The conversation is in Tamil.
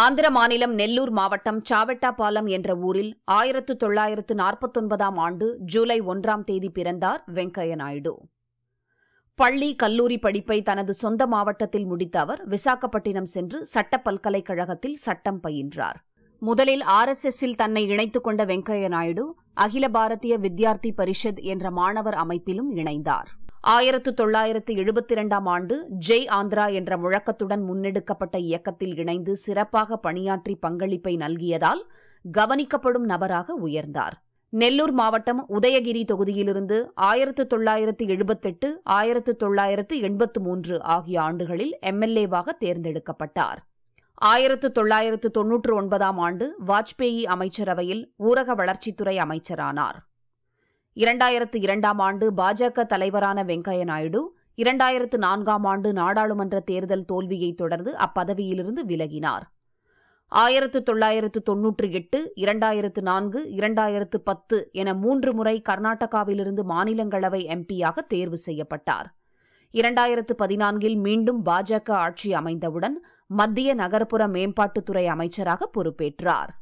ஆந்திர மாநிலம் நெல்லூர் மாவட்டம் சாவெட்டாபாலம் என்ற ஊரில் 1949ஆம் ஆண்டு ஜூலை 1ஆம் தேதி பிறந்தார் வெங்கையா நாயுடு. பள்ளி, கல்லூரி படிப்பை தனது சொந்த மாவட்டத்தில் முடித்த அவர் விசாகப்பட்டினம் சென்று சட்ட பல்கலைக்கழகத்தில் சட்டம் பயின்றார். முதலில் RSSல் தன்னை இணைத்துக் கொண்ட வெங்கையா நாயுடு அகில பாரதிய வித்யார்த்தி பரிஷத் என்ற மாணவர் அமைப்பிலும் இணைந்தார். 1972ஆம் ஆண்டு ஜெய் ஆந்திரா என்ற முழக்கத்துடன் முன்னெடுக்கப்பட்ட இயக்கத்தில் இணைந்து சிறப்பாக பணியாற்றி பங்களிப்பை நல்கியதால் கவனிக்கப்படும் நபராக உயர்ந்தார். நெல்லூர் மாவட்டம் உதயகிரி தொகுதியிலிருந்து 1978, 1983 ஆகிய ஆண்டுகளில் MLAவாக தேர்ந்தெடுக்கப்பட்டார். 1999ஆம் ஆண்டு வாஜ்பேயி அமைச்சரவையில் ஊரக வளர்ச்சித்துறை அமைச்சரானார். 2002ஆம் ஆண்டு பாஜக தலைவரான வெங்கையா நாயுடு 2004ஆம் ஆண்டு நாடாளுமன்ற தேர்தல் தோல்வியைத் தொடர்ந்து அப்பதவியிலிருந்து விலகினார். 1998, 2004, 2010 என 3 முறை கர்நாடகாவிலிருந்து மாநிலங்களவை MP-யாக தேர்வு செய்யப்பட்டார். 2014இல் மீண்டும் பாஜக ஆட்சி அமைந்தவுடன் மத்திய நகர்ப்புற மேம்பாட்டுத்துறை அமைச்சராக பொறுப்பேற்றார்.